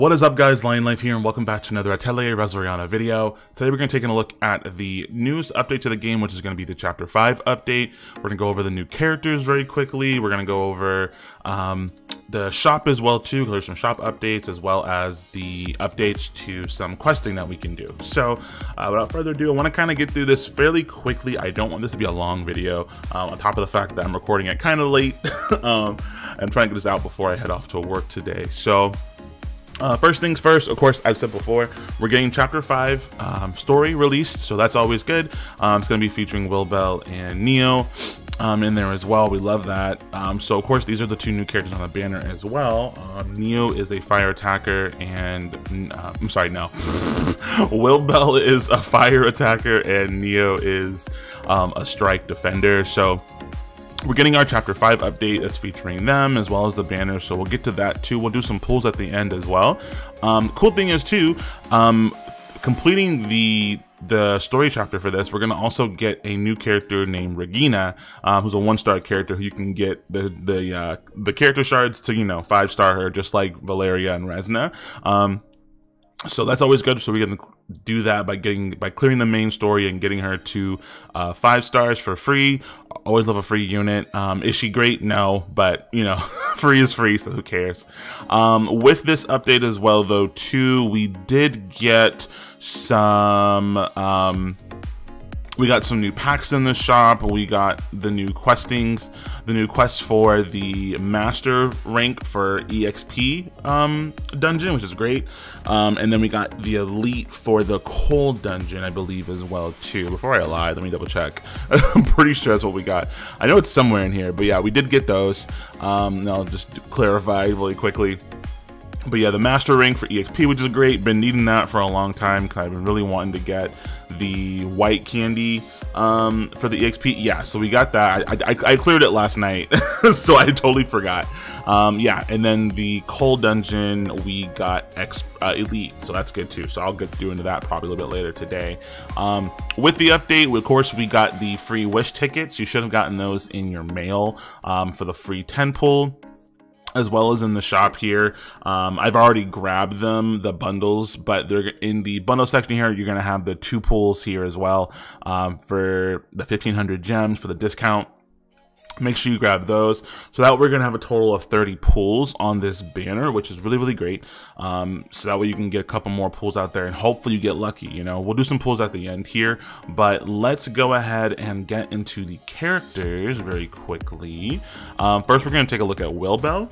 What is up, guys? LyonLife here, and welcome back to another Atelier Resleriana video. Today we're going to take a look at the news update to the game, which is going to be the Chapter 5 update. We're going to go over the new characters very quickly. We're going to go over the shop as well too. There's some shop updates as well as the updates to some questing that we can do. So without further ado, I want to kind of get through this fairly quickly. I don't want this to be a long video, on top of the fact that I'm recording it kind of late and trying to get this out before I head off to work today. So first things first, of course, as I said before, we're getting Chapter 5 story released, so that's always good. It's going to be featuring Wilbel and Nio in there as well. We love that. So, of course, these are the two new characters on the banner as well. Nio is a fire attacker, and I'm sorry, no. Wilbel is a fire attacker, and Nio is a strike defender. So we're getting our Chapter 5 update that's featuring them as well as the banner, so we'll get to that too. We'll do some pulls at the end as well. Cool thing is too, completing the story chapter for this, we're going to also get a new character named Regina, who's a 1-star character who you can get the character shards to, 5-star her, just like Valeria and Resna. So that's always good. So we can do that by clearing the main story and getting her to 5 stars for free. Always love a free unit. Is she great? No, but free is free, so who cares? With this update as well, though, too, we did get some we got some new packs in the shop. We got the new questings, the new quest for the master rank for EXP dungeon, which is great. And then we got the elite for the cold dungeon, I believe, as well too. Before I lie, let me double check. I'm pretty sure that's what we got. I know it's somewhere in here, but yeah, we did get those. I'll just clarify really quickly. But yeah, the master rank for EXP, which is great. Been needing that for a long time because I've been really wanting to get the white candy for the EXP. Yeah, so we got that. I cleared it last night, so I totally forgot. Yeah, and then the cold dungeon, we got elite, so that's good too. So I'll get through into that probably a little bit later today. With the update, of course, we got the free wish tickets. You should have gotten those in your mail for the free 10 pull, as well as in the shop here. I've already grabbed them, the bundles, but they're in the bundle section here. You're gonna have the 2 pulls here as well for the 1,500 gems for the discount. Make sure you grab those, so that we're gonna have a total of 30 pulls on this banner, which is really, really great. So that way you can get a couple more pulls out there and hopefully you get lucky. We'll do some pulls at the end here, but let's go ahead and get into the characters very quickly. First, we're gonna take a look at Wilbel.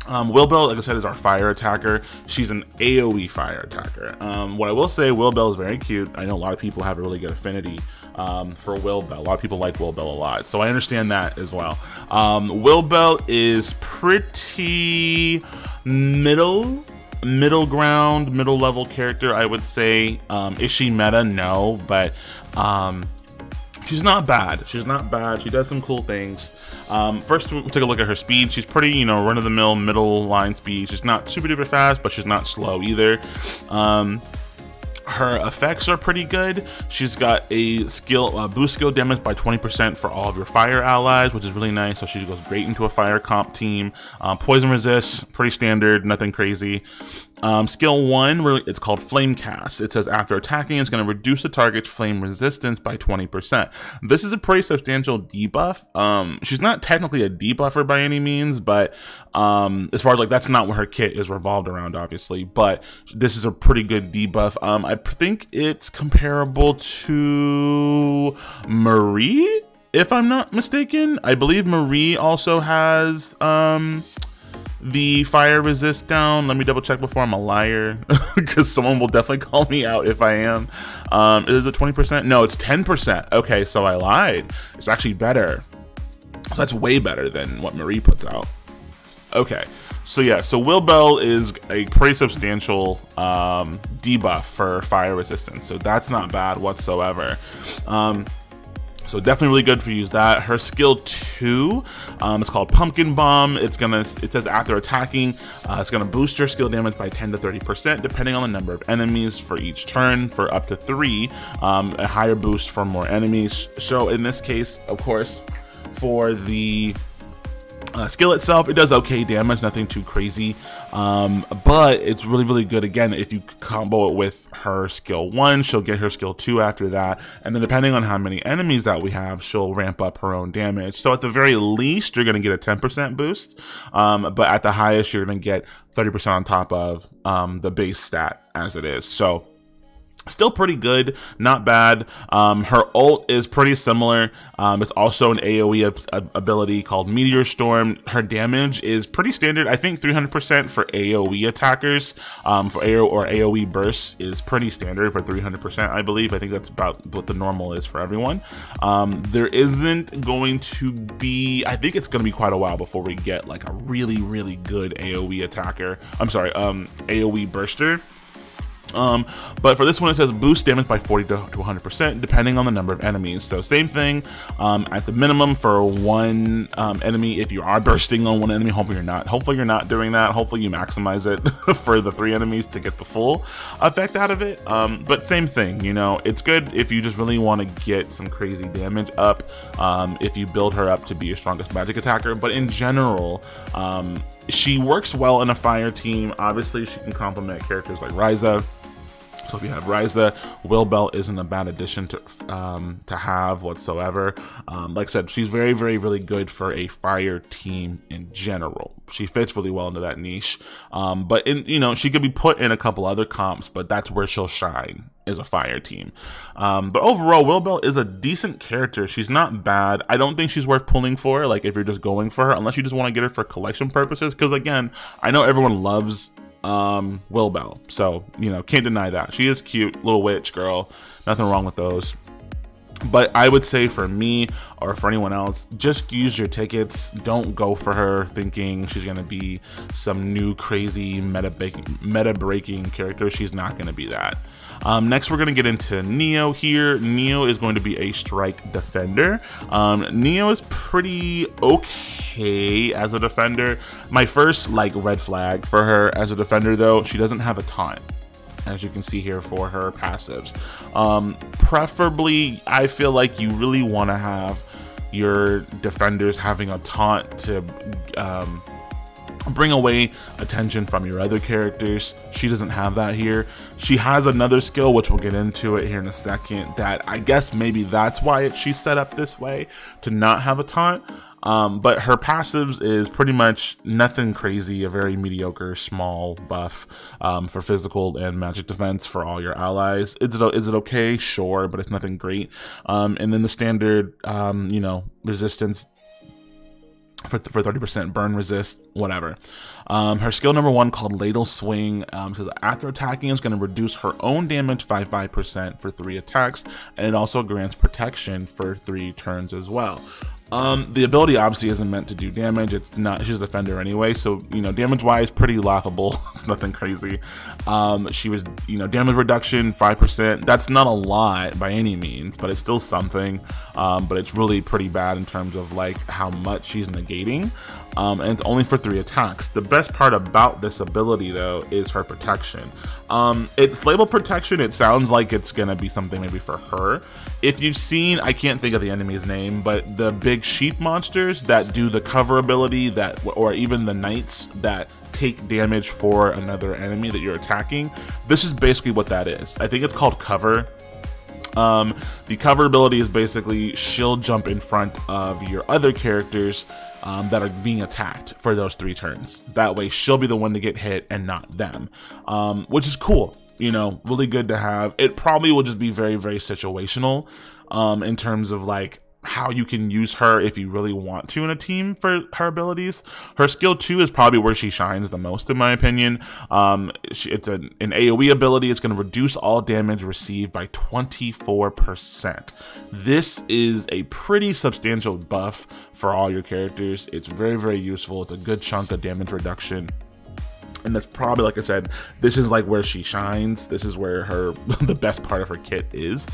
Wilbel, like I said, is our fire attacker. She's an AoE fire attacker. What I will say, Wilbel is very cute. I know a lot of people have a really good affinity for Wilbel. A lot of people like Wilbel a lot, so I understand that as well. Wilbel is pretty middle ground, middle level character, I would say. Is she meta? No, but she's not bad. She's not bad. She does some cool things. First, we'll take a look at her speed. She's pretty, run-of-the-mill, middle line speed. She's not super duper fast, but she's not slow either. Her effects are pretty good. She's got a boost skill damage by 20% for all of your fire allies, which is really nice. So she goes great into a fire comp team. Poison resist, pretty standard, nothing crazy. Skill 1, it's called Flame Cast. It says after attacking, it's going to reduce the target's flame resistance by 20%. This is a pretty substantial debuff. She's not technically a debuffer by any means, but as far as that's not what her kit is revolved around, obviously. But this is a pretty good debuff. I think it's comparable to Marie, if I'm not mistaken. I believe Marie also has the fire resist down. Let me double check before I'm a liar, because someone will definitely call me out if I am. Is it 20%? No, it's 10%. Okay, so I lied. It's actually better. So that's way better than what Marie puts out. Okay, so yeah, so Wilbel is a pretty substantial debuff for fire resistance, so that's not bad whatsoever. So definitely really good for you to use that. Her skill 2, it's called Pumpkin Bomb. It says after attacking, it's gonna boost your skill damage by 10 to 30%, depending on the number of enemies for each turn, for up to 3, a higher boost for more enemies. So in this case, of course, for the skill itself, it does okay damage, nothing too crazy. but it's really, really good. Again, if you combo it with her skill 1, she'll get her skill 2 after that. And then depending on how many enemies that we have, she'll ramp up her own damage. So at the very least, you're going to get a 10% boost. But at the highest, you're going to get 30% on top of the base stat as it is. So still pretty good, not bad. Her ult is pretty similar. It's also an AoE ability called Meteor Storm. Her damage is pretty standard. I think 300% for AoE attackers, for AoE bursts is pretty standard for 300%, I believe. I think that's about what the normal is for everyone. There isn't going to be, I think it's going to be quite a while before we get like a really, really good AoE attacker. I'm sorry, AoE burster. But for this one, it says boost damage by 40 to 100% depending on the number of enemies. So same thing, at the minimum for one enemy. If you are bursting on one enemy, hopefully you're not doing that. Hopefully you maximize it for the 3 enemies to get the full effect out of it. But same thing, you know, it's good if you just really want to get some crazy damage up, if you build her up to be your strongest magic attacker. But in general, she works well in a fire team. Obviously she can complement characters like Ryza. So if you have Ryza, Wilbel isn't a bad addition to have whatsoever. Like I said, she's very, very, really good for a fire team in general. She fits really well into that niche. But you know, she could be put in a couple other comps, but that's where she'll shine, is a fire team. But overall, Wilbel is a decent character. She's not bad. I don't think she's worth pulling for, like if you're just going for her, unless you just want to get her for collection purposes. Because again, I know everyone loves Wilbel, so you know, can't deny that. She is cute, little witch girl, nothing wrong with those. But I would say for me or for anyone else, just use your tickets. Don't go for her thinking she's gonna be some new crazy meta breaking character. She's not gonna be that. Next, we're gonna get into Nio here. Nio is going to be a strike defender. Nio is pretty okay as a defender. My first like red flag for her as a defender, though, she doesn't have a taunt, as you can see here for her passives. Preferably, I feel like you really want to have your defenders having a taunt to bring away attention from your other characters. She doesn't have that here. She has another skill, which we'll get into it here in a second, that I guess maybe that's why she's set up this way, to not have a taunt. But her passives is pretty much nothing crazy, a very mediocre small buff for physical and magic defense for all your allies. Is it okay? Sure, but it's nothing great. And then the standard, you know, resistance for 30%, burn resist, whatever. Her skill number 1, called Ladle Swing, says after attacking, it's going to reduce her own damage by 5% for 3 attacks, and it also grants protection for 3 turns as well. The ability obviously isn't meant to do damage. It's not, she's a defender anyway, so you know, damage wise, pretty laughable. It's nothing crazy. She was, you know, damage reduction 5%. That's not a lot by any means, but it's still something. But it's really pretty bad in terms of like how much she's negating. And it's only for 3 attacks. The best part about this ability, though, is her protection. It's labeled protection. It sounds like it's gonna be something maybe for her. If you've seen, I can't think of the enemy's name, but the big sheep monsters that do the cover ability, that, or even the knights that take damage for another enemy that you're attacking, this is basically what that is. I think it's called cover. The cover ability is basically she'll jump in front of your other characters that are being attacked for those 3 turns. That way she'll be the one to get hit and not them, which is cool. You know, really good to have. It probably will just be very, very situational in terms of like how you can use her if you really want to in a team for her abilities. Her skill 2 is probably where she shines the most, in my opinion. It's an AoE ability. It's going to reduce all damage received by 24%. This is a pretty substantial buff for all your characters. It's very, very useful. It's a good chunk of damage reduction. And that's probably, like I said, this is like where she shines. This is where her the best part of her kit is.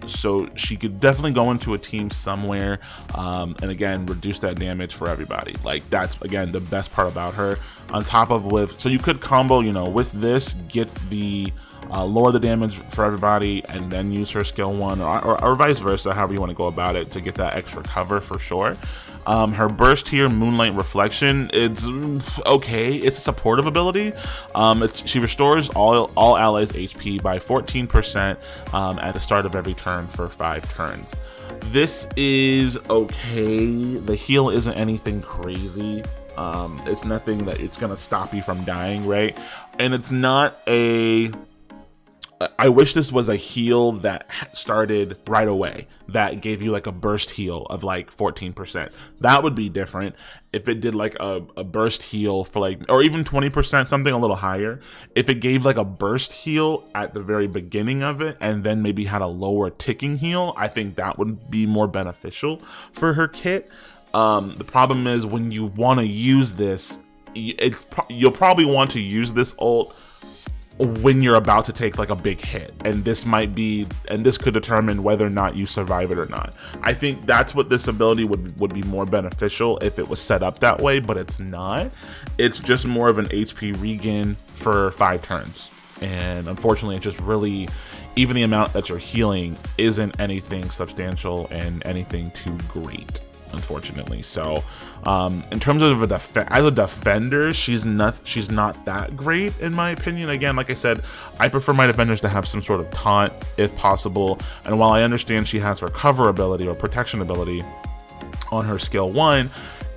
So she could definitely go into a team somewhere, and again, reduce that damage for everybody. Like, that's again the best part about her. On top of so you could combo, you know, with this, get the lower the damage for everybody, and then use her skill 1, or vice versa, however you want to go about it, to get that extra cover for sure. Her burst here, Moonlight Reflection, it's okay. It's a supportive ability. She restores all allies HP by 14% at the start of every turn for 5 turns. This is okay. The heal isn't anything crazy. It's nothing that it's gonna stop you from dying, right? And it's not a... I wish this was a heal that started right away, that gave you like a burst heal of like 14%. That would be different if it did like a burst heal for like, or even 20%, something a little higher. If it gave like a burst heal at the very beginning of it and then maybe had a lower ticking heal, I think that would be more beneficial for her kit. The problem is when you want to use this, you'll probably want to use this ult when you're about to take like a big hit, and this could determine whether or not you survive it or not. I think that's what this ability would be more beneficial if it was set up that way, but it's not. It's just more of an HP regen for 5 turns, and unfortunately it's just really, even the amount that you're healing isn't anything substantial and anything too great, unfortunately. So in terms of as a defender, she's not that great in my opinion. Again, like I said, I prefer my defenders to have some sort of taunt if possible, and while I understand she has her cover ability or protection ability on her skill 1,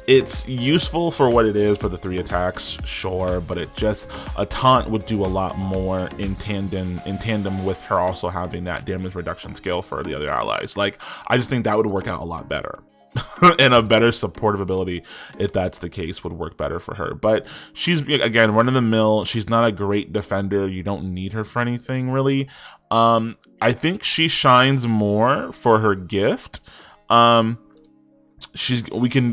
it's useful for what it is for the 3 attacks, sure, but a taunt would do a lot more in tandem with her also having that damage reduction skill for the other allies. Like, I just think that would work out a lot better. And a better supportive ability, if that's the case, would work better for her. But she's, again, run of the mill. She's not a great defender. You don't need her for anything really. I think she shines more for her gift. We can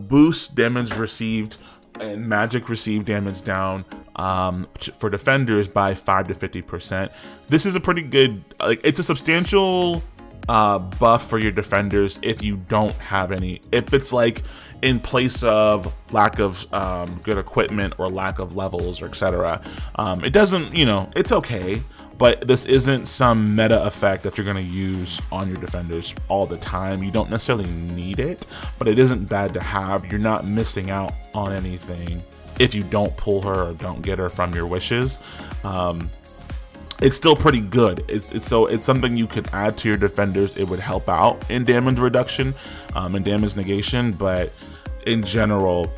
boost damage received and magic received damage down for defenders by 5 to 50%. This is a pretty good, like, it's a substantial buff for your defenders if you don't have any, if it's like in place of lack of good equipment or lack of levels or etc. It doesn't, it's okay, but this isn't some meta effect that you're going to use on your defenders all the time. You don't necessarily need it, but it isn't bad to have. You're not missing out on anything if you don't pull her or don't get her from your wishes. It's still pretty good. It's something you could add to your defenders. It would help out in damage reduction and damage negation, but in general,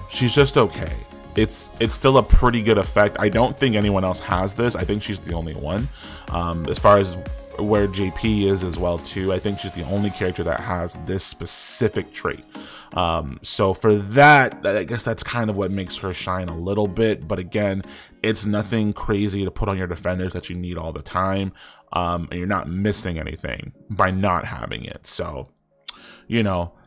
she's just okay. It's still a pretty good effect. I don't think anyone else has this. I think she's the only one. As far as where JP is as well too, I think she's the only character that has this specific trait. So for that, I guess that's kind of what makes her shine a little bit. But again, it's nothing crazy to put on your defenders that you need all the time. And you're not missing anything by not having it. So,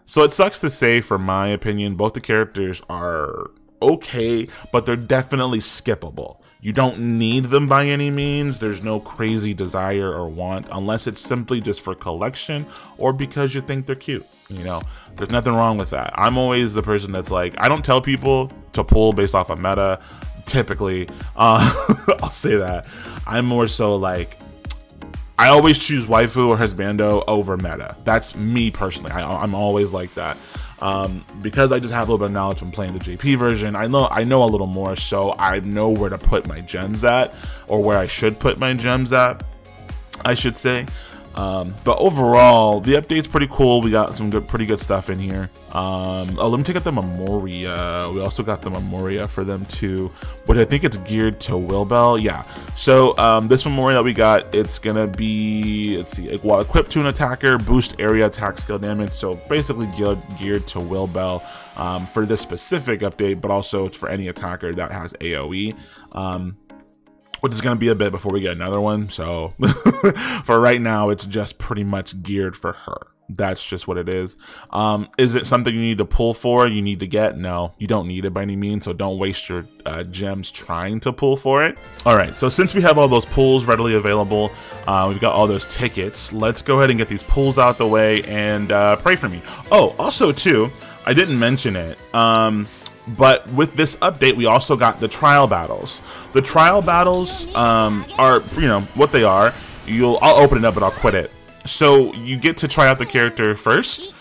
so it sucks to say, for my opinion, both the characters are okay, but they're definitely skippable. You don't need them by any means. There's no crazy desire or want, unless it's simply just for collection or because you think they're cute. There's nothing wrong with that. I'm always the person that's like, I don't tell people to pull based off of meta, typically. I'll say that. I'm more so like, I always choose waifu or husbando over meta. That's me personally. I'm always like that. Because I just have a little bit of knowledge from playing the JP version. I know a little more, so I know where to put my gems at, or where I should put my gems at, I should say. But overall, the update's pretty cool. We got some pretty good stuff in here. Oh, let me take out the Memoria. We also got the Memoria for them too, but I think it's geared to Wilbel. Yeah. So this Memoria that we got, it's gonna be, let's see, while equipped to an attacker, boost area attack skill damage. So basically geared to Wilbel for this specific update, but also it's for any attacker that has AoE. Which is going to be a bit before we get another one. So for right now, it's just pretty much geared for her. That's just what it is. Is it something you need to pull for, you need to get? No, you don't need it by any means. So don't waste your gems trying to pull for it. All right, so since we have all those pulls readily available, we've got all those tickets. Let's go ahead and get these pulls out the way and pray for me. Oh, also too, I didn't mention it. But with this update, we also got the trial battles. The trial battles are, what they are. I'll open it up and I'll quit it. So you get to try out the character first.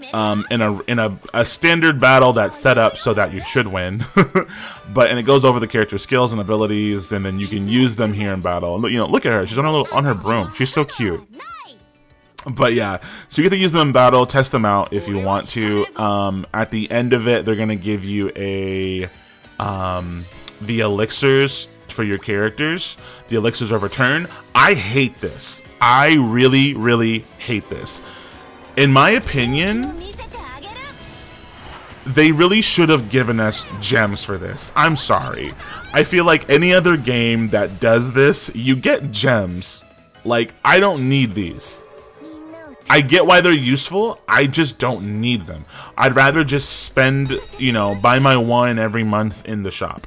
in a standard battle that's set up so that you should win. And it goes over the character's skills and abilities, and then you can use them here in battle. You know, look at her. She's on her broom. She's so cute. But yeah, so you get to use them in battle, test them out if you want to. At the end of it, they're gonna give you the elixirs for your characters. The elixirs of return. I hate this. I really, really hate this. In my opinion, they really should have given us gems for this. I'm sorry. I feel like any other game that does this, you get gems. Like, I don't need these. I get why they're useful, I just don't need them. I'd rather just spend, you know, buy my one every month in the shop.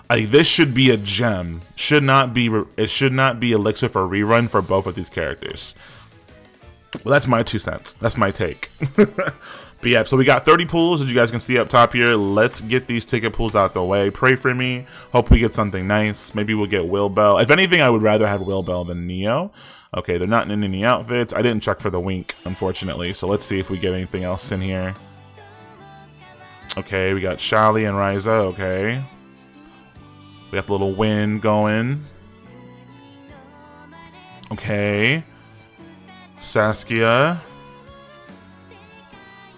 Like, this should be a gem. It should not be elixir for rerun for both of these characters. Well, that's my 2 cents. That's my take. But yeah, so we got 30 pools, as you guys can see up top here. Let's get these ticket pools out the way. Pray for me. Hope we get something nice. Maybe we'll get Wilbel. If anything, I would rather have Wilbel than Nio. Okay, they're not in any outfits. I didn't check for the wink, unfortunately. So let's see if we get anything else in here. Okay, we got Shali and Ryza. Okay. We got the little wind going. Okay. Saskia.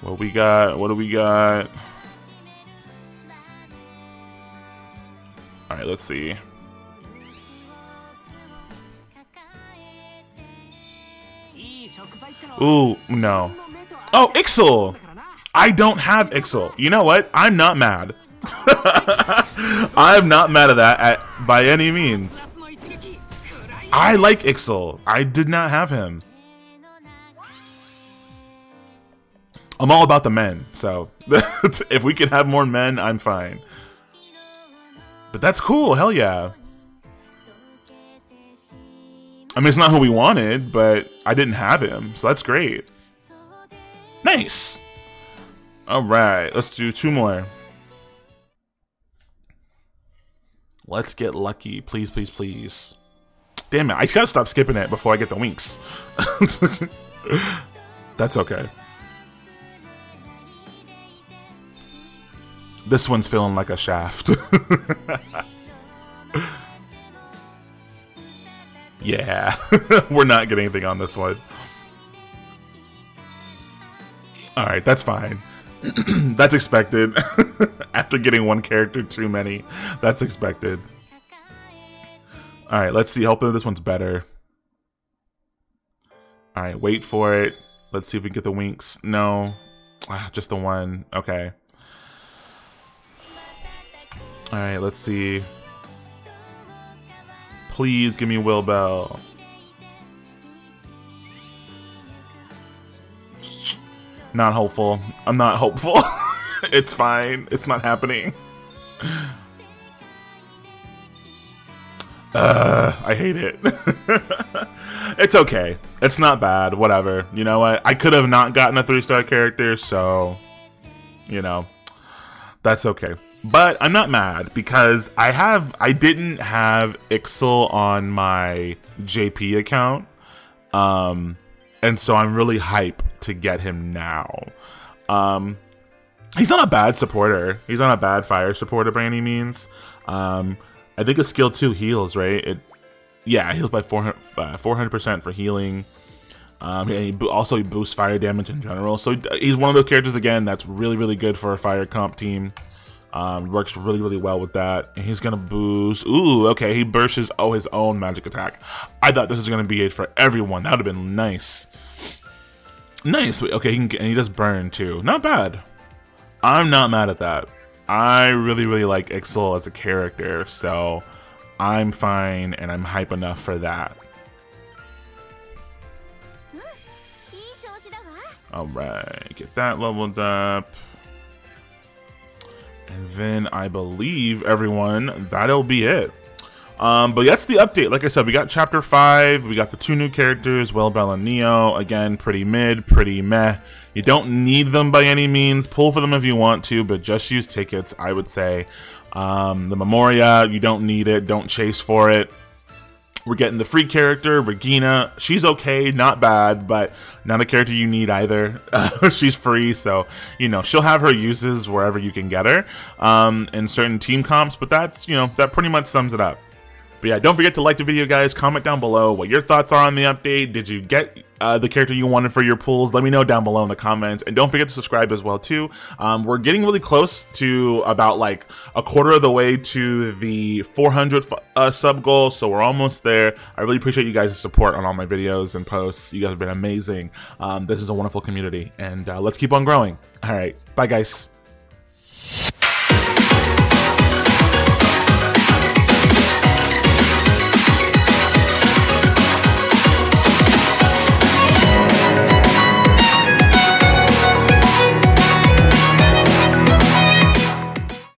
What we got? What do we got? Alright, let's see. Ooh, no. Oh, Ixel! I don't have Ixel. You know what? I'm not mad. I'm not mad at that by any means. I like Ixel. I did not have him. I'm all about the men, so if we can have more men, I'm fine. But that's cool, hell yeah. I mean, it's not who we wanted, but I didn't have him, so that's great. Nice! Alright, let's do 2 more. Let's get lucky, please, please, please. Damn it, I gotta stop skipping it before I get the winks. That's okay. This one's feeling like a shaft. Yeah, we're not getting anything on this one. Alright, that's fine. That's expected. After getting one character too many, that's expected. Alright, let's see. Hopefully this one's better. Alright, wait for it. Let's see if we can get the winks. No. Just the one. Okay. Alright, let's see. Please give me Wilbel. Not hopeful. I'm not hopeful. It's fine. It's not happening. I hate it. It's okay. It's not bad. Whatever. You know what? I could have not gotten a 3-star character, so, you know, that's okay. But I'm not mad because I didn't have Ixel on my JP account. And so I'm really hyped to get him now. He's not a bad supporter. He's not a bad fire supporter by any means. I think his skill 2 heals, right? Yeah, heals by 400% for healing. And he also boosts fire damage in general. So he's one of those characters, again, that's really, really good for a fire comp team. Works really, really well with that. And he's gonna boost. Ooh, okay. He bursts his own magic attack. I thought this was gonna be it for everyone. That would have been nice. Nice. Okay, and he does burn too. Not bad. I'm not mad at that. I really, really like Ixel as a character, so I'm fine and I'm hype enough for that. All right, get that leveled up. And then I believe, everyone, that'll be it. But that's the update. Like I said, we got Chapter 5. We got the 2 new characters, Wilbel and Nio. Again, pretty mid, pretty meh. You don't need them by any means. Pull for them if you want to, but just use tickets, I would say. The Memoria, you don't need it. Don't chase for it. We're getting the free character, Regina. She's okay, not bad, but not a character you need either. She's free, so, you know, she'll have her uses wherever you can get her in certain team comps, but that's, you know, that pretty much sums it up. But yeah, don't forget to like the video, guys. Comment down below what your thoughts are on the update. Did you get the character you wanted for your pools? Let me know down below in the comments. And don't forget to subscribe as well, too. We're getting really close to about like a quarter of the way to the 400 sub goal. So we're almost there. I really appreciate you guys' support on all my videos and posts. You guys have been amazing. This is a wonderful community. And let's keep on growing. All right. Bye, guys.